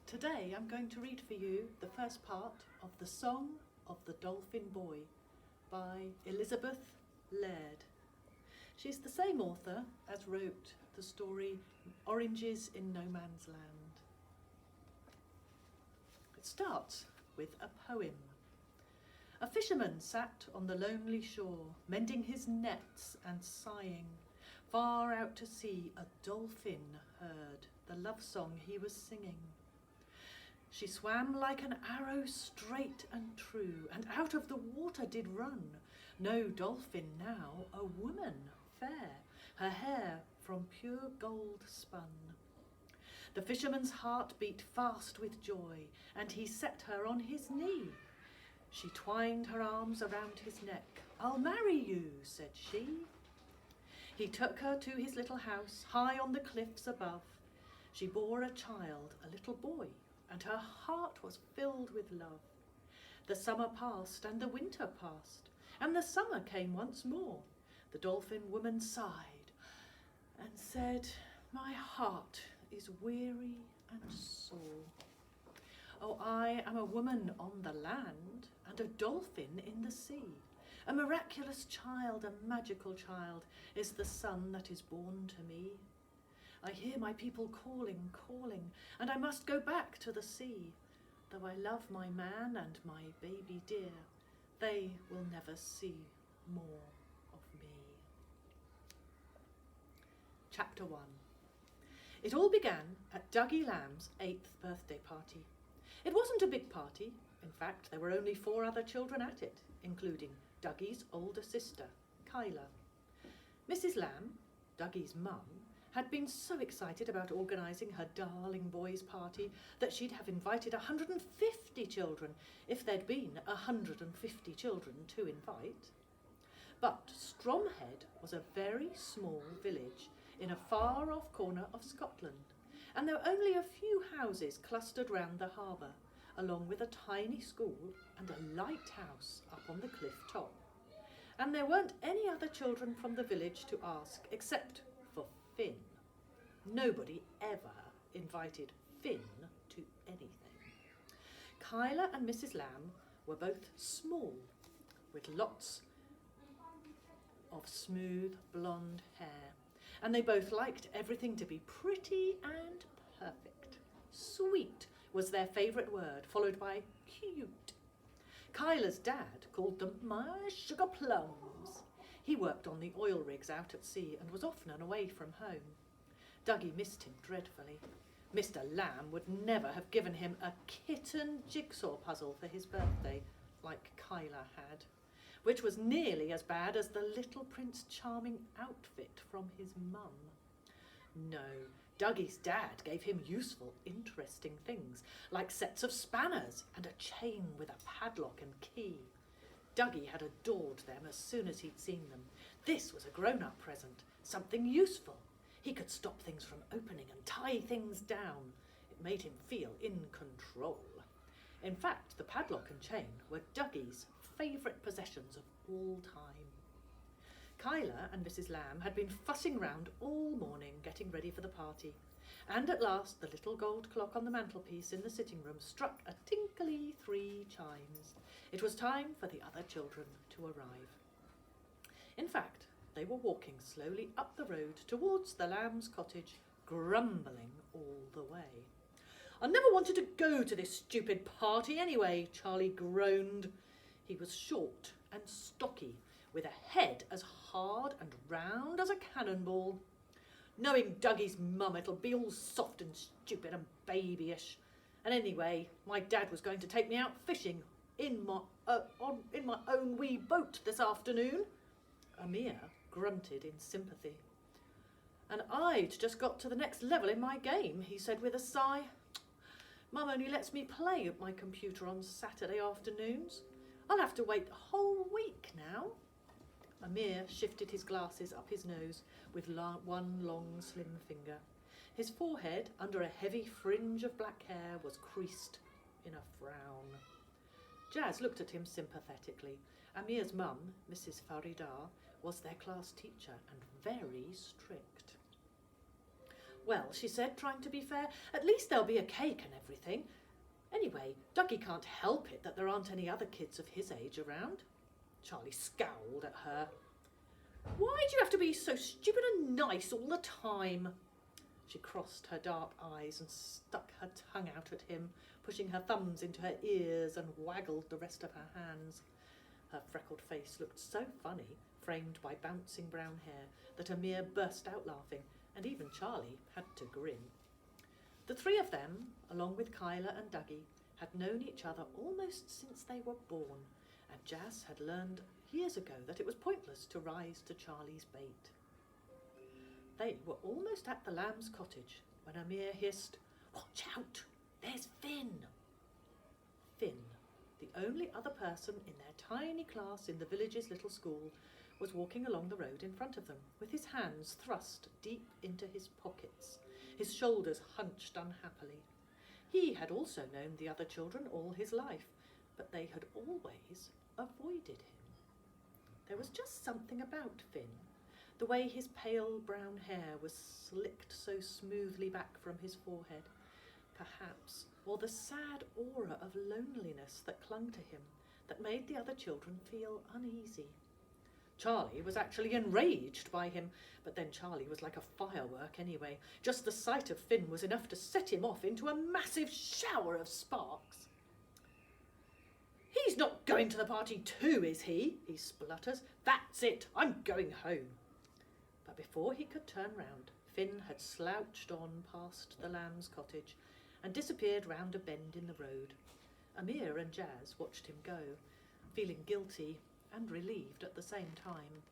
Today I'm going to read for you the first part of The Song of the Dolphin Boy by Elizabeth Laird. She's the same author as wrote the story Oranges in No Man's Land. It starts with a poem. A fisherman sat on the lonely shore, mending his nets and sighing. Far out to sea a dolphin heard the love song he was singing. She swam like an arrow straight and true, and out of the water did run. No dolphin now, a woman fair, her hair from pure gold spun. The fisherman's heart beat fast with joy, and he set her on his knee. She twined her arms around his neck. "I'll marry you," said she. He took her to his little house, high on the cliffs above. She bore a child, a little boy, and her heart was filled with love. The summer passed and the winter passed, and the summer came once more. The dolphin woman sighed and said, "My heart is weary and sore. Oh, I am a woman on the land and a dolphin in the sea. A miraculous child, a magical child, is the son that is born to me. I hear my people calling, calling, and I must go back to the sea. Though I love my man and my baby dear, they will never see more of me." Chapter 1. It all began at Dougie Lamb's 8th birthday party. It wasn't a big party. In fact, there were only 4 other children at it, including Dougie's older sister, Kyla. Mrs. Lamb, Dougie's mum, had been so excited about organising her darling boy's party that she'd have invited 150 children if there'd been 150 children to invite. But Stromhead was a very small village in a far-off corner of Scotland, and there were only a few houses clustered round the harbour, along with a tiny school and a lighthouse up on the cliff top. And there weren't any other children from the village to ask, except for Finn. Nobody ever invited Finn to anything. Kyla and Mrs. Lamb were both small, with lots of smooth blonde hair, and they both liked everything to be pretty and perfect. Sweet was their favourite word, followed by cute. Kyla's dad called them "my sugar plums." He worked on the oil rigs out at sea and was often away from home. Dougie missed him dreadfully. Mr. Lamb would never have given him a kitten jigsaw puzzle for his birthday, like Kyla had, which was nearly as bad as the little Prince Charming outfit from his mum. No, Dougie's dad gave him useful, interesting things, like sets of spanners and a chain with a padlock and key. Dougie had adored them as soon as he'd seen them. This was a grown-up present, something useful. He could stop things from opening and tie things down. It made him feel in control. In fact, the padlock and chain were Dougie's favourite possessions of all time. Kyla and Mrs. Lamb had been fussing round all morning getting ready for the party, and at last the little gold clock on the mantelpiece in the sitting room struck a tinkly 3 chimes. It was time for the other children to arrive. In fact, they were walking slowly up the road towards the Lamb's cottage, grumbling all the way. "I never wanted to go to this stupid party anyway," Charlie groaned. He was short and stocky, with a head as hard and round as a cannonball. "Knowing Dougie's mum, it'll be all soft and stupid and babyish. And anyway, my dad was going to take me out fishing in my own wee boat this afternoon." Amir grunted in sympathy. "And I'd just got to the next level in my game," he said with a sigh. "Mum only lets me play at my computer on Saturday afternoons. I'll have to wait a whole week now." Amir shifted his glasses up his nose with one long slim finger. His forehead, under a heavy fringe of black hair, was creased in a frown. Jazz looked at him sympathetically. Amir's mum, Mrs. Faridar, was their class teacher and very strict. "Well," she said, trying to be fair, "at least there'll be a cake and everything. Anyway, Dougie can't help it that there aren't any other kids of his age around." Charlie scowled at her. "Why do you have to be so stupid and nice all the time?" She crossed her dark eyes and stuck her tongue out at him, pushing her thumbs into her ears and waggled the rest of her hands. Her freckled face looked so funny, framed by bouncing brown hair, that Amir burst out laughing, and even Charlie had to grin. The three of them, along with Kyla and Dougie, had known each other almost since they were born, and Jas had learned years ago that it was pointless to rise to Charlie's bait. They were almost at the lamb's cottage when Amir hissed, "Watch out! There's Finn!" Finn, the only other person in their tiny class in the village's little school, was walking along the road in front of them, with his hands thrust deep into his pockets, his shoulders hunched unhappily. He had also known the other children all his life, but they had always avoided him. There was just something about Finn, the way his pale brown hair was slicked so smoothly back from his forehead, perhaps, or the sad aura of loneliness that clung to him, that made the other children feel uneasy. Charlie was actually enraged by him, but then Charlie was like a firework anyway. Just the sight of Finn was enough to set him off into a massive shower of sparks. "He's not going to the party too, is he?" he splutters. "That's it, I'm going home." But before he could turn round, Finn had slouched on past the lamb's cottage and disappeared round a bend in the road. Amir and Jas watched him go, feeling guilty and relieved at the same time.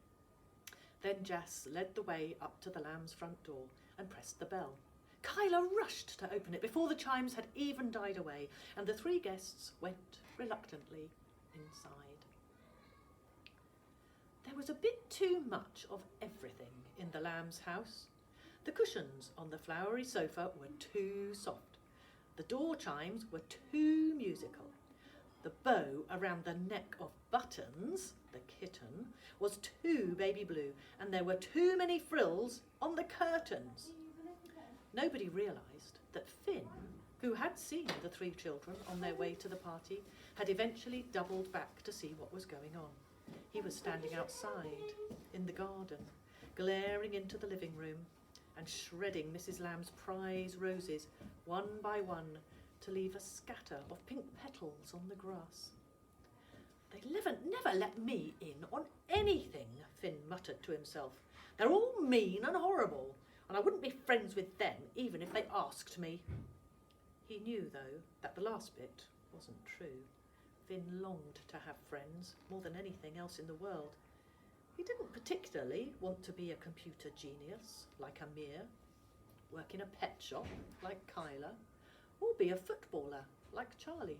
Then Jas led the way up to the lamb's front door and pressed the bell. Kyla rushed to open it before the chimes had even died away, and the three guests went reluctantly inside. There was a bit too much of everything in the lamb's house. The cushions on the flowery sofa were too soft. The door chimes were too musical. The bow around the neck of Buttons, the kitten, was too baby blue, and there were too many frills on the curtains. Nobody realised that Finn, who had seen the three children on their way to the party, had eventually doubled back to see what was going on. He was standing outside, in the garden, glaring into the living room and shredding Mrs. Lamb's prize roses, one by one, to leave a scatter of pink petals on the grass. "They never let me in on anything," Finn muttered to himself. "They're all mean and horrible, and I wouldn't be friends with them even if they asked me." He knew, though, that the last bit wasn't true. Finn longed to have friends more than anything else in the world. He didn't particularly want to be a computer genius like Amir, work in a pet shop like Kyla, or be a footballer like Charlie.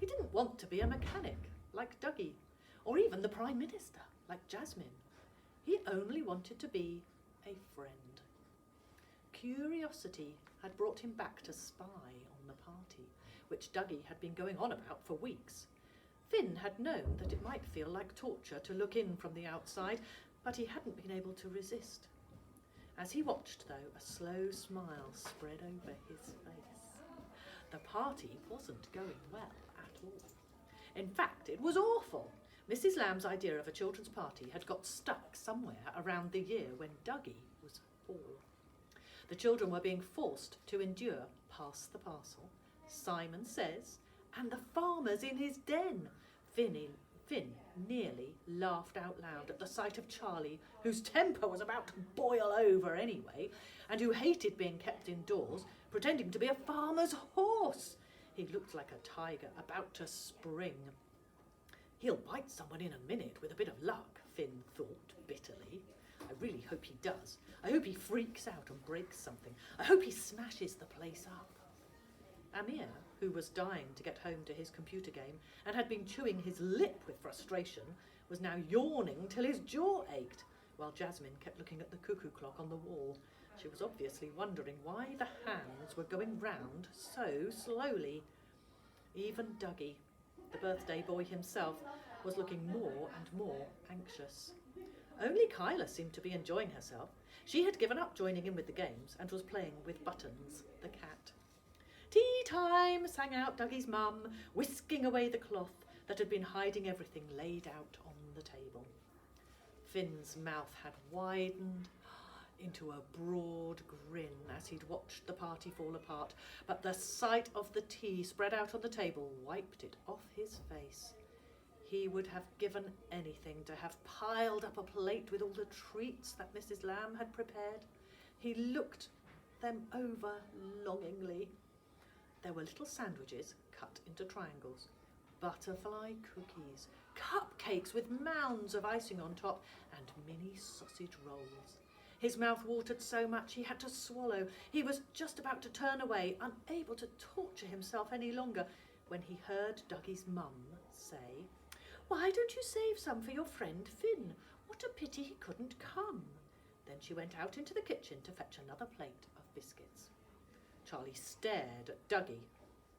He didn't want to be a mechanic like Dougie, or even the Prime Minister like Jasmine. He only wanted to be a friend. Curiosity had brought him back to spy on the party, which Dougie had been going on about for weeks. Finn had known that it might feel like torture to look in from the outside, but he hadn't been able to resist. As he watched, though, a slow smile spread over his face. The party wasn't going well at all. In fact, it was awful. Mrs. Lamb's idea of a children's party had got stuck somewhere around the year when Dougie was 4. The children were being forced to endure Pass the Parcel, Simon Says, and the farmers in his den. Finn nearly laughed out loud at the sight of Charlie, whose temper was about to boil over anyway, and who hated being kept indoors, pretending to be a farmer's horse. He looked like a tiger about to spring. "He'll bite someone in a minute with a bit of luck," Finn thought bitterly. "I really hope he does. I hope he freaks out and breaks something. I hope he smashes the place up." Amir, who was dying to get home to his computer game and had been chewing his lip with frustration, was now yawning till his jaw ached, while Jasmine kept looking at the cuckoo clock on the wall. She was obviously wondering why the hands were going round so slowly. Even Dougie, the birthday boy himself, was looking more and more anxious. Only Kyla seemed to be enjoying herself. She had given up joining in with the games and was playing with Buttons, the cat. "Tea time," sang out Dougie's mum, whisking away the cloth that had been hiding everything laid out on the table. Finn's mouth had widened into a broad grin as he'd watched the party fall apart, but the sight of the tea spread out on the table wiped it off his face. He would have given anything to have piled up a plate with all the treats that Mrs. Lamb had prepared. He looked them over longingly. There were little sandwiches cut into triangles, butterfly cookies, cupcakes with mounds of icing on top, and mini sausage rolls. His mouth watered so much he had to swallow. He was just about to turn away, unable to torture himself any longer, when he heard Dougie's mum say, "Why don't you save some for your friend Finn? What a pity he couldn't come." Then she went out into the kitchen to fetch another plate of biscuits. Charlie stared at Dougie,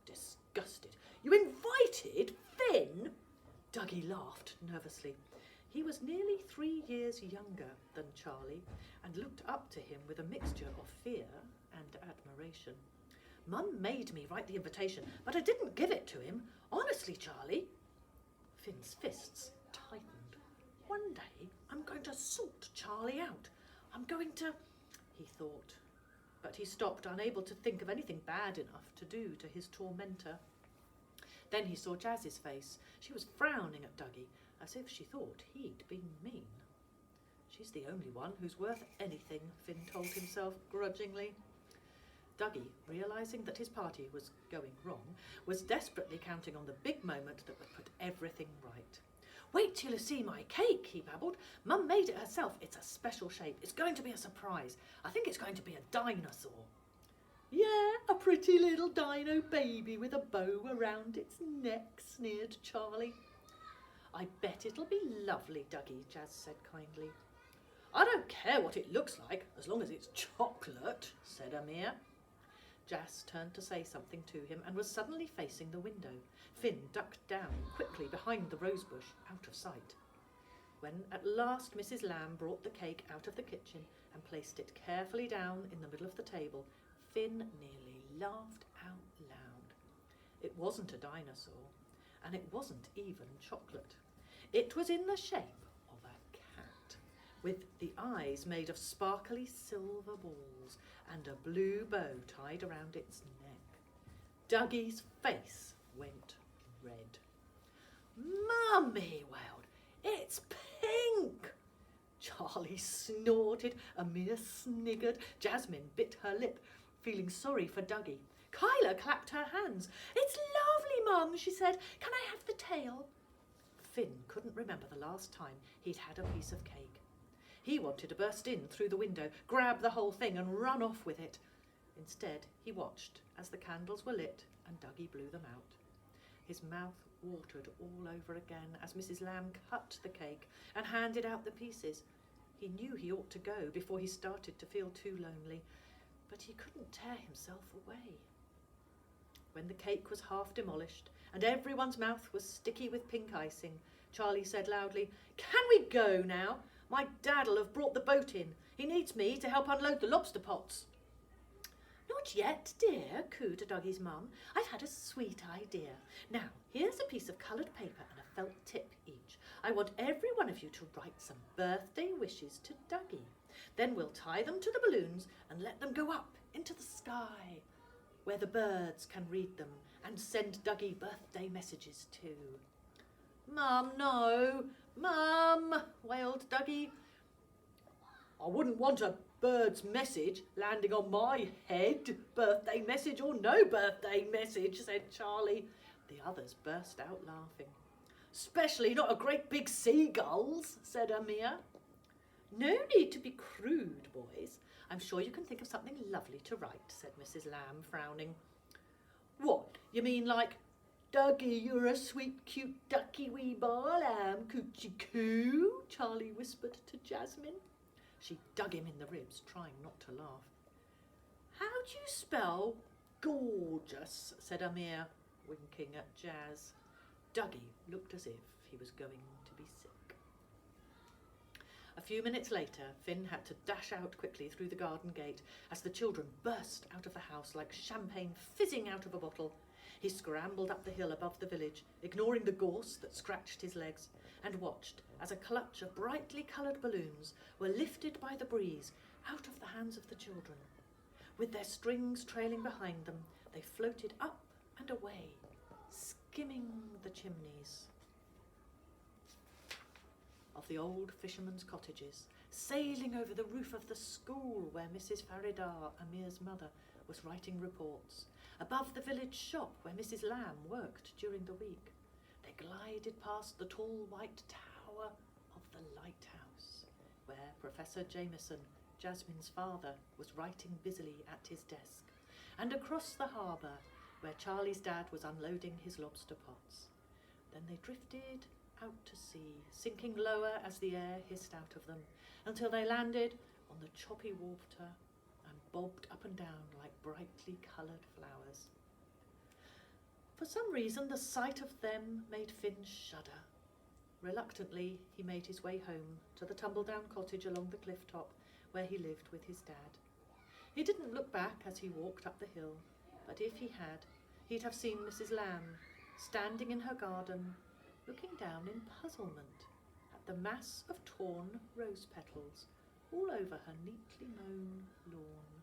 disgusted. "You invited Finn?" Dougie laughed nervously. He was nearly 3 years younger than Charlie and looked up to him with a mixture of fear and admiration. "Mum made me write the invitation, but I didn't give it to him. Honestly, Charlie." Finn's fists tightened. "One day I'm going to sort Charlie out. I'm going to," he thought. But he stopped, unable to think of anything bad enough to do to his tormentor. Then he saw Jazz's face. She was frowning at Dougie, as if she thought he'd been mean. "She's the only one who's worth anything," Finn told himself grudgingly. Dougie, realising that his party was going wrong, was desperately counting on the big moment that would put everything right. "Wait till you see my cake," he babbled. "Mum made it herself. It's a special shape. It's going to be a surprise. I think it's going to be a dinosaur." "Yeah, a pretty little dino baby with a bow around its neck," sneered Charlie. "I bet it'll be lovely, Dougie," Jazz said kindly. "I don't care what it looks like, as long as it's chocolate," said Amir. Jazz turned to say something to him and was suddenly facing the window. Finn ducked down quickly behind the rosebush, out of sight. When at last Mrs. Lamb brought the cake out of the kitchen and placed it carefully down in the middle of the table, Finn nearly laughed out loud. It wasn't a dinosaur, and it wasn't even chocolate. It was in the shape of a cat, with the eyes made of sparkly silver balls and a blue bow tied around its neck. Dougie's face went red. "Mum," he wailed, "it's pink!" Charlie snorted, Amir sniggered, Jasmine bit her lip, feeling sorry for Dougie. Kyla clapped her hands. "It's lovely, Mum," she said. "Can I have the tail?" Finn couldn't remember the last time he'd had a piece of cake. He wanted to burst in through the window, grab the whole thing and run off with it. Instead, he watched as the candles were lit and Dougie blew them out. His mouth watered all over again as Mrs. Lamb cut the cake and handed out the pieces. He knew he ought to go before he started to feel too lonely, but he couldn't tear himself away. When the cake was half demolished and everyone's mouth was sticky with pink icing, Charlie said loudly, "Can we go now? My dad'll have brought the boat in. He needs me to help unload the lobster pots." "Not yet, dear," cooed Dougie's mum. "I've had a sweet idea. Now, here's a piece of coloured paper and a felt tip each. I want every one of you to write some birthday wishes to Dougie. Then we'll tie them to the balloons and let them go up into the sky, where the birds can read them and send Dougie birthday messages too." "Mum, no! Mum!" wailed Dougie. "I wouldn't want a bird's message landing on my head, birthday message or no birthday message," said Charlie. The others burst out laughing. "Especially not a great big seagull's," said Amir. "No need to be crude, boys. I'm sure you can think of something lovely to write," said Mrs. Lamb, frowning. "What, you mean like, 'Dougie, you're a sweet, cute, ducky wee bar lamb, coochie coo'?" Charlie whispered to Jasmine. She dug him in the ribs, trying not to laugh. "How do you spell gorgeous?" said Amir, winking at Jazz. Dougie looked as if he was going to be sick. A few minutes later, Finn had to dash out quickly through the garden gate as the children burst out of the house like champagne fizzing out of a bottle. He scrambled up the hill above the village, ignoring the gorse that scratched his legs, and watched as a clutch of brightly coloured balloons were lifted by the breeze out of the hands of the children. With their strings trailing behind them, they floated up and away, skimming the chimneys of the old fishermen's cottages, sailing over the roof of the school where Mrs. Faridar, Amir's mother, was writing reports, above the village shop where Mrs. Lamb worked during the week. They glided past the tall white tower of the lighthouse, where Professor Jameson, Jasmine's father, was writing busily at his desk, and across the harbour, where Charlie's dad was unloading his lobster pots. Then they drifted out to sea, sinking lower as the air hissed out of them, until they landed on the choppy water and bobbed up and down like brightly coloured flowers. For some reason, the sight of them made Finn shudder. Reluctantly, he made his way home to the tumble-down cottage along the cliff top where he lived with his dad. He didn't look back as he walked up the hill, but if he had, he'd have seen Mrs. Lamb standing in her garden, looking down in puzzlement at the mass of torn rose petals all over her neatly mown lawn.